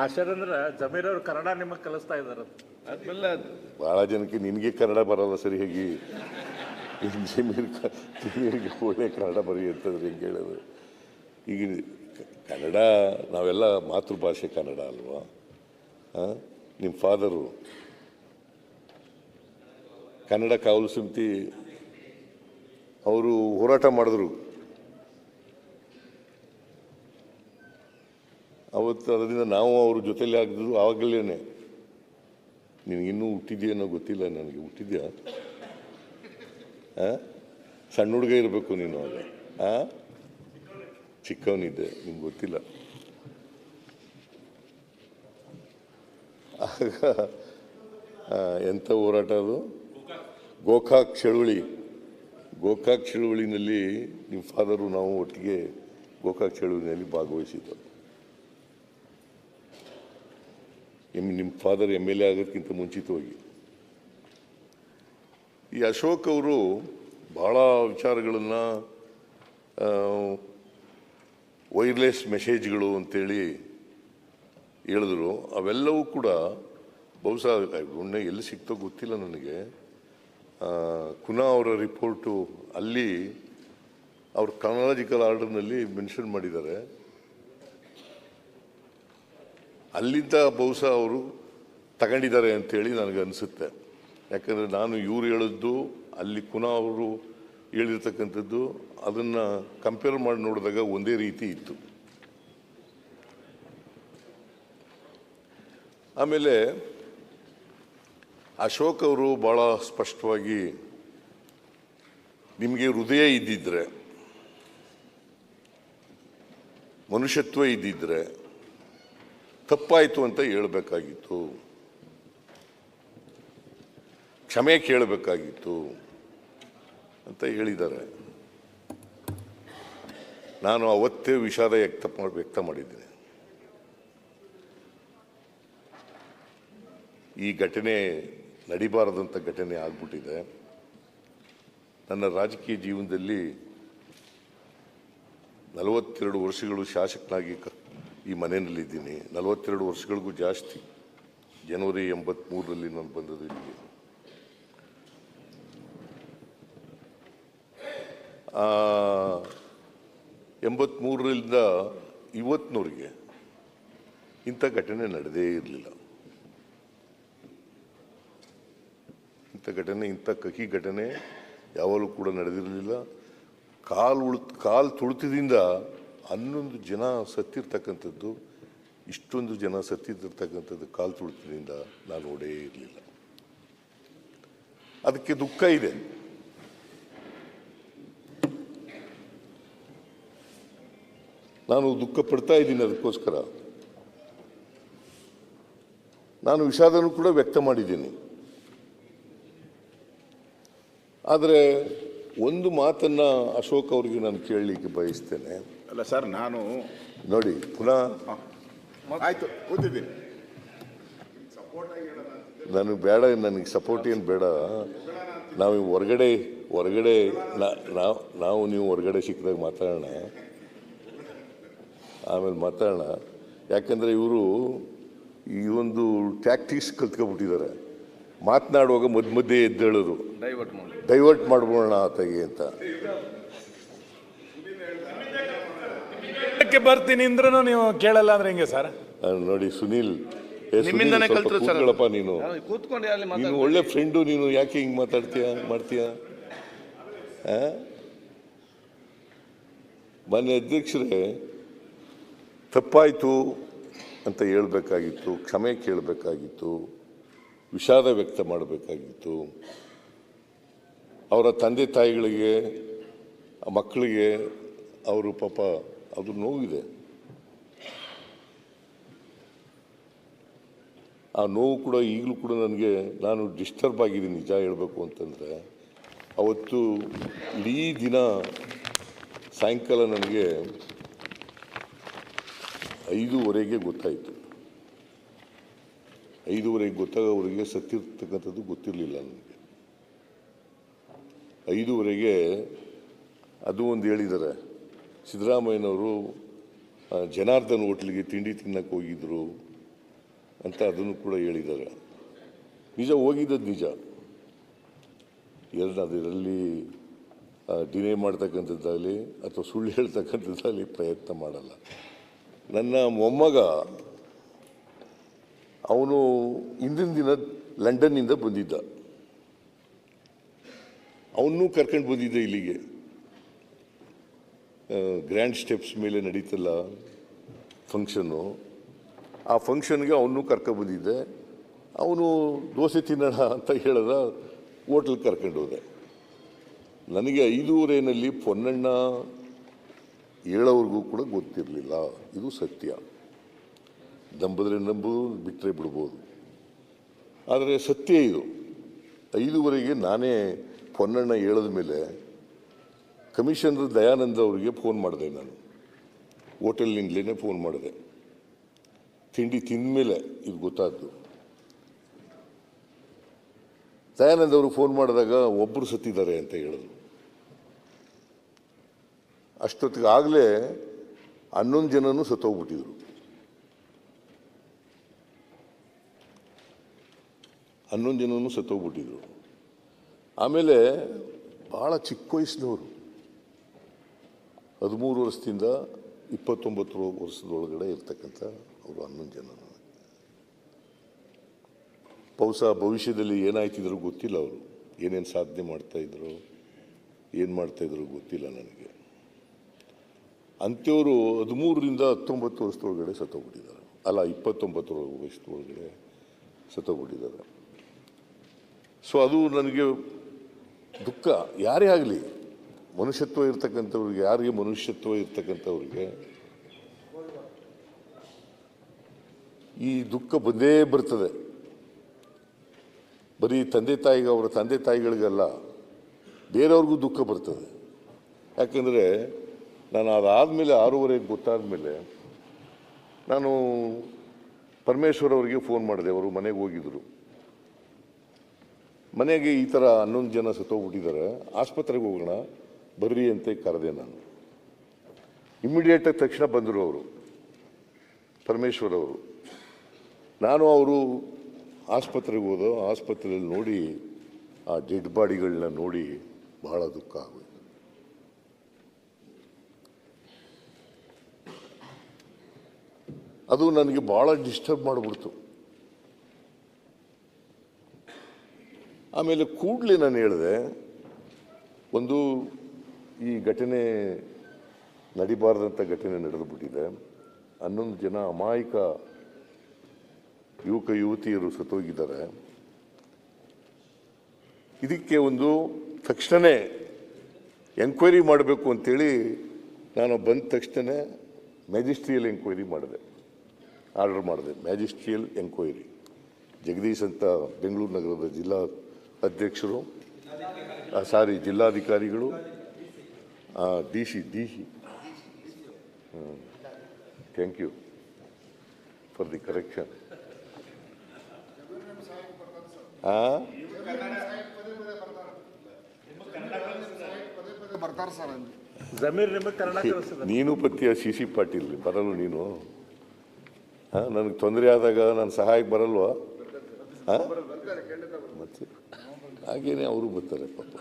ಆಶ್ಚರ್ಯ ಅಂದ್ರೆ ಜಮೀರ್ ಅವರು ಕನ್ನಡ ನಿಮಗೆ ಕಲಿಸ್ತಾ ಇದ್ದಾರೆ. ಆದ್ಮೇಲೆ ಭಾಳ ಜನಕ್ಕೆ ನಿನಗೆ ಕನ್ನಡ ಬರೋಲ್ಲ ಸರಿ ಹೇಗೆ ಜಮೀರ್ಗೆ ಒಳ್ಳೆ ಕನ್ನಡ ಬರೀ ಅಂತಂದ್ರೆ ಹೆಂಗೆ ಹೇಳೋದು. ಈಗ ಕನ್ನಡ ನಾವೆಲ್ಲ ಮಾತೃಭಾಷೆ ಕನ್ನಡ ಅಲ್ವಾ. ನಿಮ್ಮ ಫಾದರು ಕನ್ನಡ ಕಾವಲು ಸಮಿತಿ ಅವರು ಹೋರಾಟ ಮಾಡಿದ್ರು ಅವತ್ತು. ಅದರಿಂದ ನಾವು ಅವ್ರ ಜೊತೆಲಿ ಆಗಿದ್ದು ಆವಾಗಲೇ. ನಿನಗಿನ್ನೂ ಹುಟ್ಟಿದ್ಯೇನೋ ಗೊತ್ತಿಲ್ಲ ನನಗೆ. ಹುಟ್ಟಿದ್ಯಾ? ಸಣ್ಣ ಹುಡುಗ ಇರಬೇಕು ನೀನು ಆಗ. ಚಿಕ್ಕವನಿದ್ದೆ, ನಿಮ್ಗೆ ಗೊತ್ತಿಲ್ಲ. ಆಗ ಎಂಥ ಹೋರಾಟ ಅದು. ಗೋಕಾಕ್ ಚಳುವಳಿನಲ್ಲಿ ನಿಮ್ಮ ಫಾದರು ನಾವು ಒಟ್ಟಿಗೆ ಗೋಕಾಕ್ ಚಳುವಳಿನಲ್ಲಿ ಭಾಗವಹಿಸಿದ್ದು. ನಿಮ್ಮ ಫಾದರ್ MLA ಆಗೋದಕ್ಕಿಂತ ಮುಂಚಿತವಾಗಿ. ಈ ಅಶೋಕ್ ಅವರು ಭಾಳ ವಿಚಾರಗಳನ್ನು ವೈರ್ಲೆಸ್ ಮೆಸೇಜ್ಗಳು ಅಂತೇಳಿ ಹೇಳಿದ್ರು. ಅವೆಲ್ಲವೂ ಕೂಡ ಬಹುಶಃ ಒಳ್ಳೆ ಎಲ್ಲಿ ಸಿಕ್ತೋ ಗೊತ್ತಿಲ್ಲ ನನಗೆ. ಕುನಾ ಅವರ ರಿಪೋರ್ಟು ಅಲ್ಲಿ ಅವ್ರ ಕ್ರಾನಲಾಜಿಕಲ್ ಆರ್ಡರ್ನಲ್ಲಿ ಮೆನ್ಷನ್ ಮಾಡಿದ್ದಾರೆ. ಅಲ್ಲಿಂದ ಬಹುಶಃ ಅವರು ತಗೊಂಡಿದ್ದಾರೆ ಅಂತೇಳಿ ನನಗೆ ಅನಿಸುತ್ತೆ. ಯಾಕಂದರೆ ನಾನು ಇವ್ರು ಹೇಳಿದ್ದು ಅಲ್ಲಿ ಕುನಾ ಅವರು ಹೇಳಿರ್ತಕ್ಕಂಥದ್ದು ಅದನ್ನು ಕಂಪೇರ್ ಮಾಡಿ ನೋಡಿದಾಗ ಒಂದೇ ರೀತಿ ಇತ್ತು. ಆಮೇಲೆ ಅಶೋಕ್ ಅವರು ಭಾಳ ಸ್ಪಷ್ಟವಾಗಿ ನಿಮಗೆ ಹೃದಯ ಇದ್ದಿದ್ರೆ, ಮನುಷ್ಯತ್ವ ಇದ್ದಿದ್ರೆ ತಪ್ಪಾಯಿತು ಅಂತ ಹೇಳಬೇಕಾಗಿತ್ತು, ಕ್ಷಮೆ ಕೇಳಬೇಕಾಗಿತ್ತು ಅಂತ ಹೇಳಿದ್ದಾರೆ. ನಾನು ಅವತ್ತೇ ವಿಷಾದ ವ್ಯಕ್ತ ಮಾಡಿದ್ದೇನೆ. ಈ ಘಟನೆ ನಡಿಬಾರದಂಥ ಘಟನೆ ಆಗ್ಬಿಟ್ಟಿದೆ. ನನ್ನ ರಾಜಕೀಯ ಜೀವನದಲ್ಲಿ 42 ವರ್ಷಗಳು ಶಾಸಕನಾಗಿ ಈ ಮನೆಯಲ್ಲಿದ್ದೀನಿ. 42 ವರ್ಷಗಳಿಗೂ ಜಾಸ್ತಿ. ಜನವರಿ 83ರಲ್ಲಿ ನಾನು ಬಂದದ್ದು ಇಲ್ಲಿಗೆ. 83ರಿಂದ ಇವತ್ತಿನವರೆಗೆ ಇಂಥ ಘಟನೆ ನಡೆದೇ ಇರಲಿಲ್ಲ. ಇಂಥ ಕಹಿ ಘಟನೆ ಯಾವಾಗಲೂ ಕೂಡ ನಡೆದಿರಲಿಲ್ಲ. ಕಾಲು ತುಳಿತದಿಂದ 11 ಜನ ಸತ್ತಿರ್ತಕ್ಕಂಥದ್ದು, ಇಷ್ಟೊಂದು ಜನ ಸತ್ತಿರ್ತಕ್ಕಂಥದ್ದು ಕಾಲು ತುಳಿತದಿಂದ ನಾನು ನೋಡೇ ಇರಲಿಲ್ಲ. ಅದಕ್ಕೆ ದುಃಖ ಇದೆ. ನಾನು ದುಃಖ ಪಡ್ತಾ ಇದ್ದೀನಿ. ಅದಕ್ಕೋಸ್ಕರ ನಾನು ವಿಷಾದನೂ ಕೂಡ ವ್ಯಕ್ತ ಮಾಡಿದ್ದೀನಿ. ಆದರೆ ಒಂದು ಮಾತನ್ನ ಅಶೋಕ್ ಅವರಿಗೆ ನಾನು ಕೇಳಲಿಕ್ಕೆ ಬಯಸ್ತೇನೆ. ಅಲ್ಲ ಸರ್, ನಾನು ನೋಡಿ ಪುನಃ ಆಯ್ತು ಕೂತಿದ್ದೀನಿ. ನನಗೆ ಬೇಡ, ನನಗೆ ಸಪೋರ್ಟ್ ಏನು ಬೇಡ. ನಾವು ಹೊರಗಡೆ ನಾವು ನೀವು ಹೊರಗಡೆ ಸಿಕ್ಕಿದಾಗ ಮಾತಾಡೋಣ, ಆಮೇಲೆ ಮಾತಾಡೋಣ. ಯಾಕಂದರೆ ಇವರು ಈ ಒಂದು ಟ್ಯಾಕ್ಟಿಕ್ಸ್ ಕಲ್ತ್ಕೊಬಿಟ್ಟಿದ್ದಾರೆ. ಮಾತನಾಡುವಾಗ ಮಧ್ಯೆ ಎದ್ದೇಳೋದು, ಡೈವರ್ಟ್ ಮಾಡ್ಬೋಣ ಆತಗೆ ಅಂತ. ಬರ್ತೀನಿ ಅಂದ್ರೂ ನೀವು ಕೇಳಲ್ಲ ಅಂದ್ರೆ ಹೆಂಗೆ ಸರ್? ನೋಡಿ ಸುನೀಲ್, ಕೂತ್ಕೊಳ್ಳಪ್ಪ. ನೀನು ಒಳ್ಳೆ ಫ್ರೆಂಡು, ನೀನು ಯಾಕೆ ಹಿಂಗೆ ಮಾಡ್ತೀಯ? ಮಾನ್ಯ ಅಧ್ಯಕ್ಷರೇ, ತಪ್ಪಾಯಿತು ಅಂತ ಹೇಳ್ಬೇಕಾಗಿತ್ತು, ಕ್ಷಮೆ ಕೇಳಬೇಕಾಗಿತ್ತು, ವಿಷಾದ ವ್ಯಕ್ತ ಮಾಡಬೇಕಾಗಿತ್ತು. ಅವರ ತಂದೆ ತಾಯಿಗಳಿಗೆ, ಮಕ್ಕಳಿಗೆ ಅವರು ಪಾಪ ಅದು ನೋವಿದೆ. ಆ ನೋವು ಕೂಡ ಈಗಲೂ ಕೂಡ ನಾನು ಡಿಸ್ಟರ್ಬ್ ಆಗಿದ್ದೀನಿ ನಿಜ ಹೇಳಬೇಕು ಅಂತಂದರೆ. ಅವತ್ತು ಇಡೀ ದಿನ ಸಾಯಂಕಾಲ ನನಗೆ 5:15 ಗೊತ್ತಾಯಿತು. 5:15 ಗೊತ್ತಾಗೋವರೆಗೆ ಸತ್ತಿರ್ತಕ್ಕಂಥದ್ದು ಗೊತ್ತಿರಲಿಲ್ಲ ನನಗೆ. 5:15 ಅದು ಒಂದು ಹೇಳಿದ್ದಾರೆ, ಸಿದ್ದರಾಮಯ್ಯನವರು ಜನಾರ್ದನ್ ಹೋಟ್ಲಿಗೆ ತಿಂಡಿ ತಿನ್ನಕ್ಕೆ ಹೋಗಿದ್ರು ಅಂತ ಅದನ್ನು ಕೂಡ ಹೇಳಿದ್ದಾರೆ. ನಿಜ, ಹೋಗಿದ್ದದ್ದು ನಿಜ. ಅದರಲ್ಲಿ ಡಿನೇ ಮಾಡ್ತಕ್ಕಂಥದ್ದಾಗಲಿ ಅಥವಾ ಸುಳ್ಳು ಹೇಳ್ತಕ್ಕಂಥದ್ದಾಗಲಿ ಪ್ರಯತ್ನ ಮಾಡಲ್ಲ. ನನ್ನ ಮೊಮ್ಮಗ ಅವನು ಹಿಂದಿನ ದಿನ ಲಂಡನ್ನಿಂದ ಬಂದಿದ್ದ. ಅವನ್ನೂ ಕರ್ಕೊಂಡು ಬಂದಿದ್ದೆ ಇಲ್ಲಿಗೆ. ಗ್ರ್ಯಾಂಡ್ ಸ್ಟೆಪ್ಸ್ ಮೇಲೆ ನಡೀತಲ್ಲ ಫಂಕ್ಷನ್ನು, ಆ ಫಂಕ್ಷನ್ಗೆ ಅವನ್ನೂ ಕರ್ಕೊಂಡ್ಬಂದಿದ್ದೆ. ಅವನು ದೋಸೆ ತಿನ್ನೋಣ ಅಂತ ಹೇಳ್ದ, ಹೋಟ್ಲಿಗೆ ಕರ್ಕೊಂಡು ಹೋದೆ. ನನಗೆ 5:15 ಪೊನ್ನಣ್ಣ ಹೇಳೋವ್ರಿಗೂ ಕೂಡ ಗೊತ್ತಿರಲಿಲ್ಲ. ಇದು ಸತ್ಯ. ನಂಬಿದ್ರೆ ನಂಬೋದು, ಬಿಟ್ಟರೆ ಬಿಡ್ಬೋದು. ಆದರೆ ಸತ್ಯ ಇದು. 5:15 ನಾನೇ ಪೊನ್ನಣ್ಣ ಹೇಳಿದ ಮೇಲೆ ಕಮಿಷನರ್ ದಯಾನಂದ ಅವರಿಗೆ ಫೋನ್ ಮಾಡಿದೆ. ನಾನು ಹೋಟೆಲ್ನಿಂದಲೇ ಫೋನ್ ಮಾಡಿದೆ. ತಿಂಡಿ ತಿಂದ ಮೇಲೆ ಇದು ಗೊತ್ತಾದ್ದು. ದಯಾನಂದ ಅವರು ಫೋನ್ ಮಾಡಿದಾಗ ಒಬ್ಬರು ಸತ್ತಿದ್ದಾರೆ ಅಂತ ಹೇಳಿದ್ರು. ಅಷ್ಟೊತ್ತಿಗೆ ಆಗಲೇ 11 ಜನನೂ ಸತ್ತೋಗ್ಬಿಟ್ಟಿದ್ರು. 11 ಜನನೂ ಸತ್ತೋಗ್ಬಿಟ್ಟಿದ್ರು. ಆಮೇಲೆ ಭಾಳ ಚಿಕ್ಕ ವಯಸ್ಸಿನವರು, 13 ವರ್ಷದಿಂದ 29 ವರ್ಷದೊಳಗಡೆ ಇರ್ತಕ್ಕಂಥ ಅವರು 11 ಜನ. ಬಹುಶಃ ಭವಿಷ್ಯದಲ್ಲಿ ಏನಾಯ್ತಿದ್ರು ಗೊತ್ತಿಲ್ಲ. ಅವರು ಏನೇನು ಸಾಧನೆ ಮಾಡ್ತಾಯಿದ್ರು, ಏನು ಮಾಡ್ತಾಯಿದ್ರು ಗೊತ್ತಿಲ್ಲ ನನಗೆ. ಅಂಥವರು 13ರಿಂದ 19 ವರ್ಷದೊಳಗಡೆ ಸತ್ತೋಗ್ಬಿಟ್ಟಿದ್ದಾರೆ. ಅಲ್ಲ, 29 ವರ್ಷದೊಳಗಡೆ ಸತ್ತೋಗ್ಬಿಟ್ಟಿದ್ದಾರೆ. ಸೊ ಅದು ನನಗೆ ದುಃಖ. ಯಾರೇ ಆಗಲಿ, ಮನುಷ್ಯತ್ವ ಇರ್ತಕ್ಕಂಥವ್ರಿಗೆ, ಯಾರಿಗೆ ಮನುಷ್ಯತ್ವ ಇರ್ತಕ್ಕಂಥವ್ರಿಗೆ ಈ ದುಃಖ ಬಂದೇ ಬರ್ತದೆ. ಬರೀ ತಂದೆ ತಾಯಿಗೆ, ಅವರ ತಂದೆ ತಾಯಿಗಳಿಗಲ್ಲ, ಬೇರೆಯವ್ರಿಗೂ ದುಃಖ ಬರ್ತದೆ. ಯಾಕಂದರೆ ನಾನು ಅದಾದಮೇಲೆ 6:30 ಗೊತ್ತಾದ ಮೇಲೆ ನಾನು ಪರಮೇಶ್ವರ್ ಅವರಿಗೆ ಫೋನ್ ಮಾಡಿದೆ. ಅವರು ಮನೆಗೆ ಹೋಗಿದ್ದರು. ಮನೆಗೆ ಈ ಥರ 11 ಜನ ಸತ್ತೋಗ್ಬಿಟ್ಟಿದ್ದಾರೆ, ಆಸ್ಪತ್ರೆಗೆ ಹೋಗೋಣ ಬರ್ರಿ ಅಂತ ಕರೆದೆ ನಾನು. ಇಮ್ಮಿಡಿಯೇಟಾಗಿ ತಕ್ಷಣ ಬಂದರು ಅವರು, ಪರಮೇಶ್ವರ್ ಅವರು. ನಾನು ಅವರು ಆಸ್ಪತ್ರೆಗೆ ಹೋದೋ. ಆಸ್ಪತ್ರೆಯಲ್ಲಿ ನೋಡಿ ಆ ಡೆಡ್ ಬಾಡಿಗಳನ್ನ ನೋಡಿ ಬಹಳ ದುಃಖ ಆಗೋಯ್ತು. ಅದು ನನಗೆ ಭಾಳ ಡಿಸ್ಟರ್ಬ್ ಮಾಡಿಬಿಡ್ತು. ಆಮೇಲೆ ಕೂಡಲೇ ನಾನು ಹೇಳಿದೆ, ಒಂದು ಈ ಘಟನೆ ನಡಿಬಾರ್ದಂಥ ಘಟನೆ ನಡೆದುಬಿಟ್ಟಿದೆ. 11 ಜನ ಅಮಾಯಕ ಯುವಕ ಯುವತಿಯರು ಸತ್ತೋಗಿದ್ದಾರೆ. ಇದಕ್ಕೆ ಒಂದು ತಕ್ಷಣವೇ ಎಂಕ್ವೈರಿ ಮಾಡಬೇಕು ಅಂತೇಳಿ ನಾನು ಬಂದ ತಕ್ಷಣ ಮ್ಯಾಜಿಸ್ಟ್ರಿಯಲ್ ಎಂಕ್ವೈರಿ ಮಾಡಿದೆ, ಆರ್ಡರ್ ಮಾಡಿದೆ. Magisterial enquiry. ಜಗದೀಶ್ ಅಂತ ಬೆಂಗಳೂರು ನಗರದ ಜಿಲ್ಲಾ ಅಧ್ಯಕ್ಷರು, ಜಿಲ್ಲಾಧಿಕಾರಿಗಳು, D C thank you for the correction. Zameer ನಿಮಗೆ ಕನ್ನಡ ಕಲಿಸಿದ. ನೀನು ಪತ್ಯ CC ಪಾಟೀಲ್ ಬರಲ್ಲ ನೀನು? ನನಗೆ ತೊಂದರೆ ಆದಾಗ ನಾನು ಸಹಾಯಕ್ಕೆ ಬರಲ್ವಾ? ಮತ್ತೆ ಹಾಗೇನೆ ಅವರು ಬರ್ತಾರೆ ಪಾಪ.